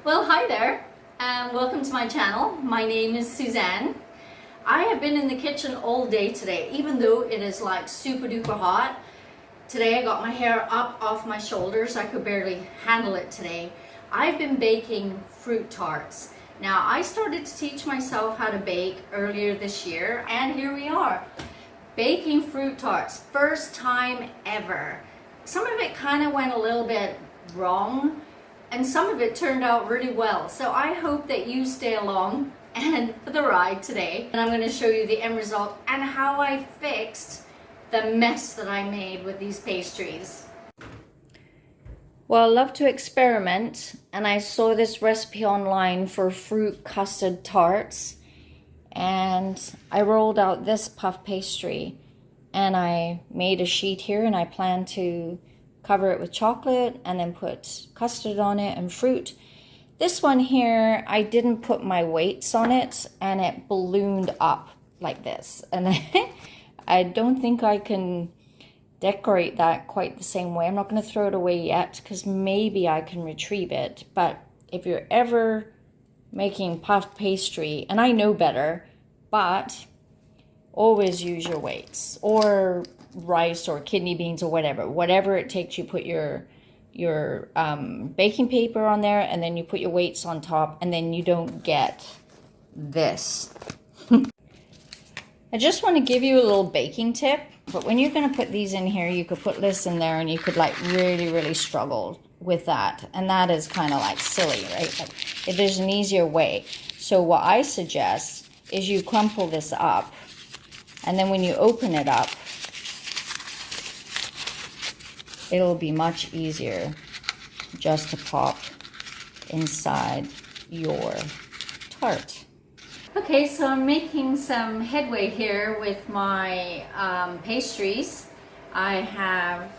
Well, hi there, and welcome to my channel. My name is Suzanne. I have been in the kitchen all day today, even though it is like super duper hot. Today I got my hair up off my shoulders. I could barely handle it today. I've been baking fruit tarts. Now, I started to teach myself how to bake earlier this year, and here we are. Baking fruit tarts, first time ever. Some of it kind of went a little bit wrong, and some of it turned out really well. So I hope that you stay along and for the ride today. And I'm going to show you the end result and how I fixed the mess that I made with these pastries. Well, I love to experiment, and I saw this recipe online for fruit custard tarts, and I rolled out this puff pastry, and I made a sheet here, and I plan to cover it with chocolate and then put custard on it and fruit. This one here, I didn't put my weights on it, and it ballooned up like this, and I don't think I can decorate that quite the same way. I'm not going to throw it away yet because maybe I can retrieve it. But if you're ever making puff pastry, and I know better, but always use your weights or rice or kidney beans or whatever it takes. You put your baking paper on there, and then you put your weights on top, and then you don't get this. I just want to give you a little baking tip, but when you're going to put these in here, you could put this in there and you could like really struggle with that, and that is kind of like silly, right? Like, if there's an easier way. So what I suggest is you crumple this up, and then when you open it up, it'll be much easier just to pop inside your tart. Okay, so I'm making some headway here with my pastries. I've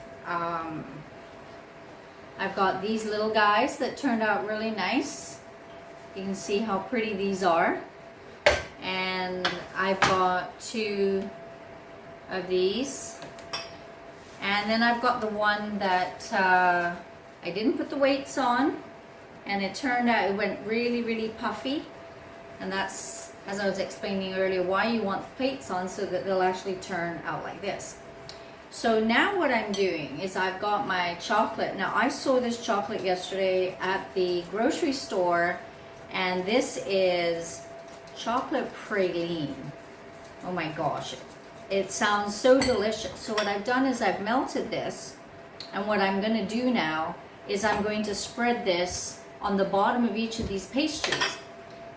got these little guys that turned out really nice. You can see how pretty these are. And I've got 2 of these. And then I've got the one that I didn't put the weights on, and it turned out, it went really puffy. And that's, as I was explaining earlier, why you want the plates on, so that they'll actually turn out like this. So now what I'm doing is I've got my chocolate. Now, I saw this chocolate yesterday at the grocery store, and this is chocolate praline. Oh my gosh, it sounds so delicious. So what I've done is I've melted this, and what I'm going to do now is I'm going to spread this on the bottom of each of these pastries.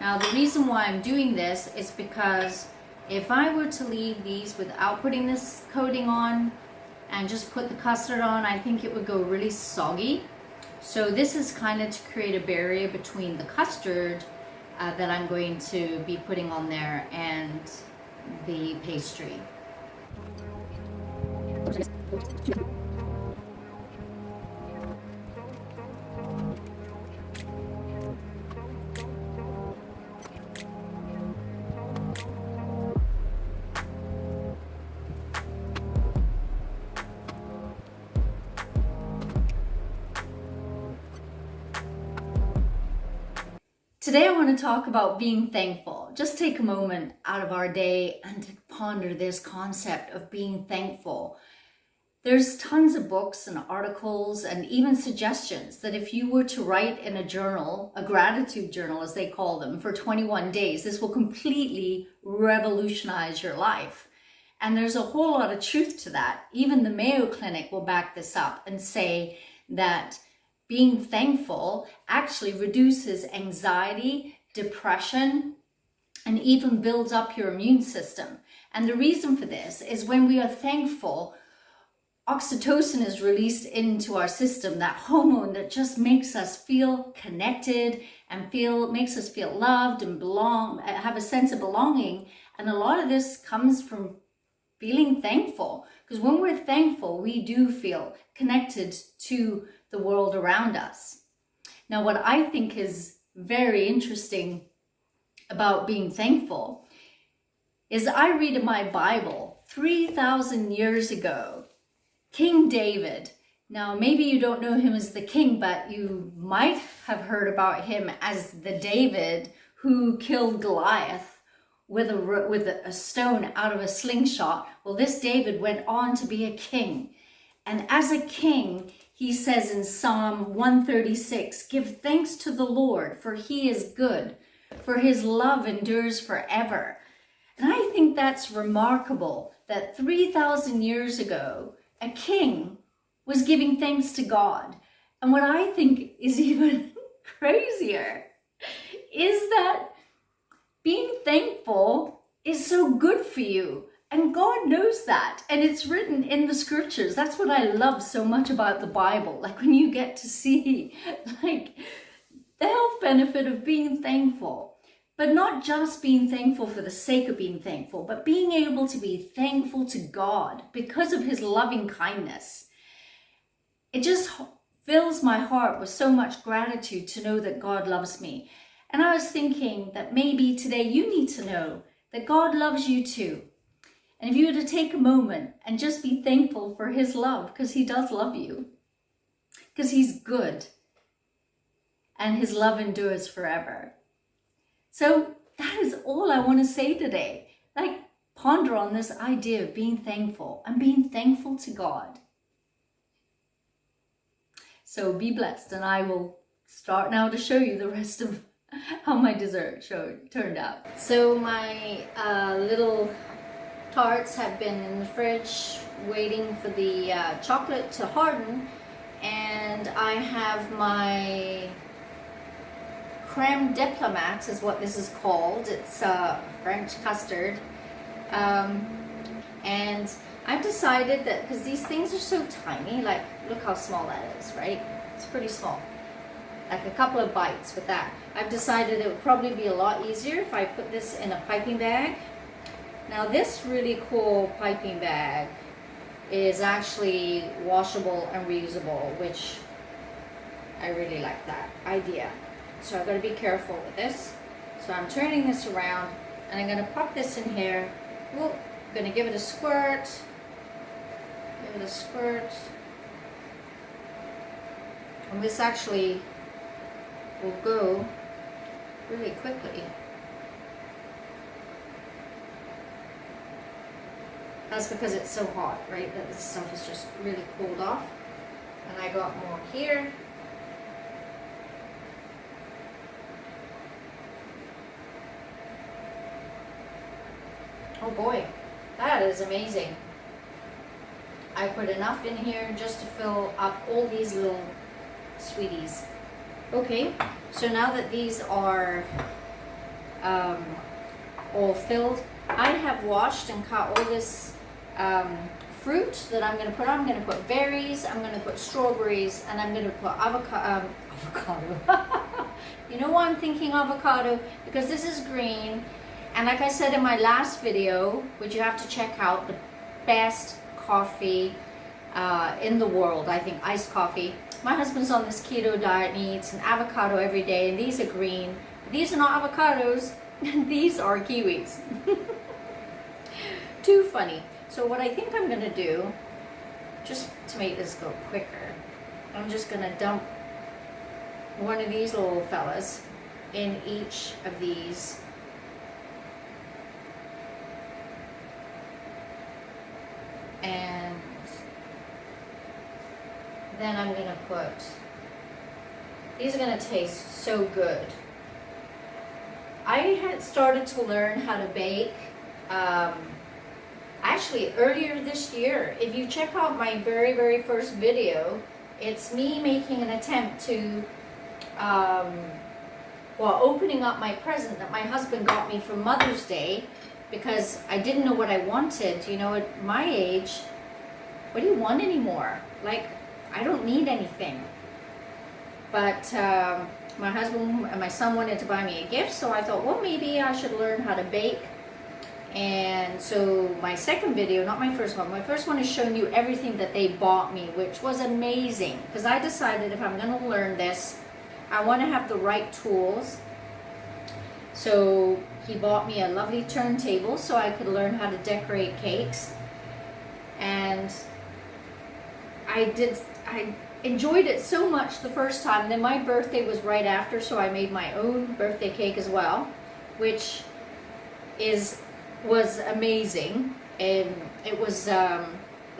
Now, the reason why I'm doing this is because if I were to leave these without putting this coating on and just put the custard on, I think it would go really soggy. So this is kind of to create a barrier between the custard that I'm going to be putting on there and the pastry. Today I want to talk about being thankful. Just take a moment out of our day and to ponder this concept of being thankful. There's tons of books and articles and even suggestions that if you were to write in a journal, a gratitude journal as they call them, for 21 days, this will completely revolutionize your life. And there's a whole lot of truth to that. Even the Mayo Clinic will back this up and say that being thankful actually reduces anxiety, depression, and even builds up your immune system. And the reason for this is when we are thankful, oxytocin is released into our system, that hormone that just makes us feel connected and makes us feel loved and have a sense of belonging. And a lot of this comes from feeling thankful, because when we're thankful, we do feel connected to the world around us. Now, what I think is very interesting about being thankful is I read in my Bible 3,000 years ago, King David Now, maybe you don't know him as the king, but you might have heard about him as the David who killed Goliath with a stone out of a slingshot. Well, this David went on to be a king. And as a king, he says in Psalm 136, "Give thanks to the Lord, for he is good, for his love endures forever." And I think that's remarkable that 3,000 years ago, a king was giving thanks to God. And what I think is even crazier is that being thankful is so good for you. And God knows that. And it's written in the scriptures. That's what I love so much about the Bible. Like when you get to see like the health benefit of being thankful. But not just being thankful for the sake of being thankful, but being able to be thankful to God because of his loving kindness. It just fills my heart with so much gratitude to know that God loves me. And I was thinking that maybe today you need to know that God loves you too. And if you were to take a moment and just be thankful for his love, because he does love you, because he's good, and his love endures forever. So that is all I want to say today. Like, ponder on this idea of being thankful and being thankful to God. So be blessed, and I will start now to show you the rest of how my dessert turned out. So my little tarts have been in the fridge waiting for the chocolate to harden, and I have my Creme Diplomat is what this is called. It's French custard, and I've decided that because these things are so tiny, like look how small that is, right? It's pretty small, like a couple of bites with that. I've decided it would probably be a lot easier if I put this in a piping bag. Now this really cool piping bag is actually washable and reusable, which I really like that idea. So I've got to be careful with this. So I'm turning this around and I'm going to pop this in here. Whoop, I'm going to give it a squirt. Give it a squirt. And this actually will go really quickly. That's because it's so hot, right? That this stuff is just really cooled off. And I got more here. Oh boy, that is amazing. I put enough in here just to fill up all these little sweeties. Okay, so now that these are all filled, I have washed and cut all this fruit that I'm going to put on. I'm going to put berries, I'm going to put strawberries, and I'm going to put avocado. You know why I'm thinking avocado? Because this is green. And like I said in my last video, which you have to check out, the best coffee in the world, I think, iced coffee. My husband's on this keto diet and he eats an avocado every day, and these are green. These are not avocados, these are kiwis. Too funny. So what I think I'm going to do, just to make this go quicker, I'm just going to dump one of these little fellas in each of these. And then I'm going to put, these are going to taste so good. I had started to learn how to bake actually earlier this year. If you check out my very first video, it's me making an attempt to, well, opening up my present that my husband got me for Mother's Day, because I didn't know what I wanted. You know, at my age, what do you want anymore? Like, I don't need anything. But my husband and my son wanted to buy me a gift, so I thought, well, maybe I should learn how to bake. And so my second video, not my first one, my first one is showing you everything that they bought me, which was amazing, because I decided if I'm going to learn this, I want to have the right tools. So he bought me a lovely turntable so I could learn how to decorate cakes. And I enjoyed it so much the first time. And then my birthday was right after, so I made my own birthday cake as well, which was amazing. And it was a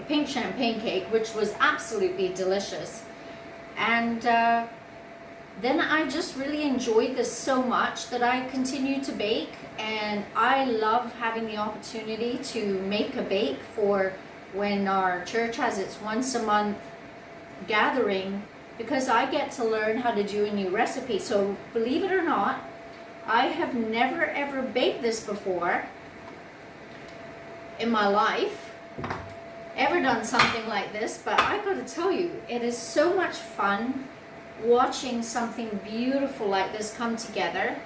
pink champagne cake, which was absolutely delicious. And then I just really enjoyed this so much that I continued to bake, and I love having the opportunity to make a bake for when our church has its once a month gathering, because I get to learn how to do a new recipe. So believe it or not, I have never ever baked this before in my life, ever done something like this, but I gotta tell you, it is so much fun watching something beautiful like this come together.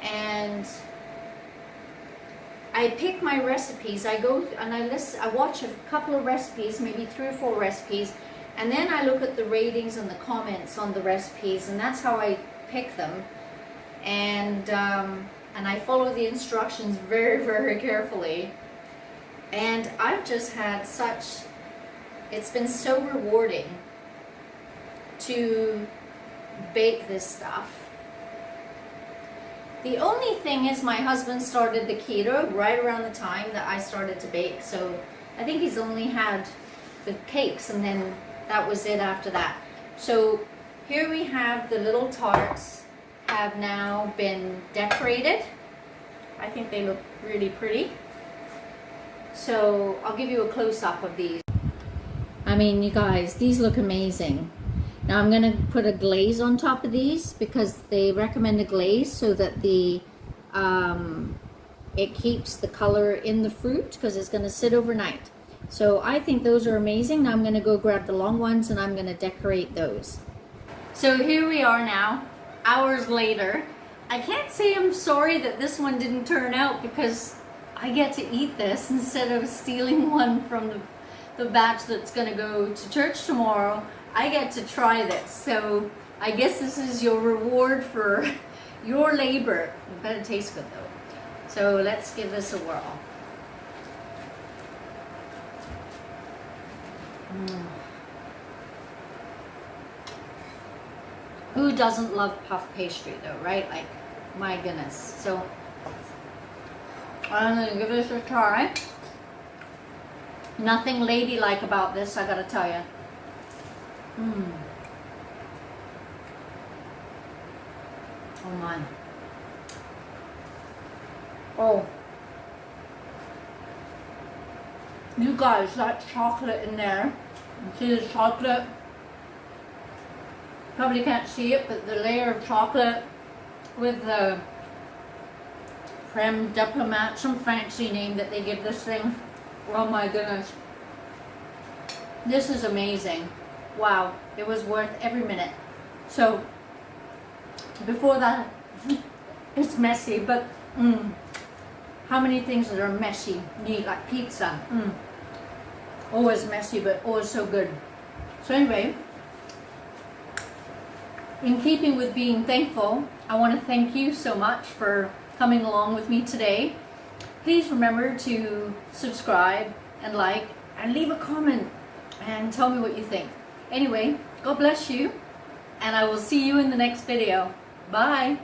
And I pick my recipes, I go and I watch a couple of recipes, maybe 3 or 4 recipes, and then I look at the ratings and the comments on the recipes, and that's how I pick them. And I follow the instructions very, very carefully. And I've just had it's been so rewarding to bake this stuff. The only thing is my husband started the keto right around the time that I started to bake, so I think he's only had the cakes and then that was it after that. So here we have the little tarts have now been decorated. I think they look really pretty. So I'll give you a close-up of these. I mean, you guys, these look amazing. Now I'm going to put a glaze on top of these because they recommend a glaze so that it keeps the color in the fruit, because it's going to sit overnight. So I think those are amazing. Now I'm going to go grab the long ones and I'm going to decorate those. So here we are now, hours later. I can't say I'm sorry that this one didn't turn out, because I get to eat this instead of stealing one from the batch that's going to go to church tomorrow. I get to try this, so I guess this is your reward for your labor. It better taste good though. So let's give this a whirl. Who doesn't love puff pastry though, right? Like, my goodness. So I'm gonna give this a try. Nothing ladylike about this, I gotta tell you. Oh my. Oh. You guys, that chocolate in there. You see the chocolate? Probably can't see it, but the layer of chocolate with the Creme Diplomat, some fancy name that they give this thing. Oh my goodness. This is amazing. Wow, it was worth every minute. So, before that, it's messy, but how many things that are messy, neat, like pizza. Always messy, but always so good. So anyway, in keeping with being thankful, I want to thank you so much for coming along with me today. Please remember to subscribe and like and leave a comment and tell me what you think. Anyway, God bless you, and I will see you in the next video. Bye.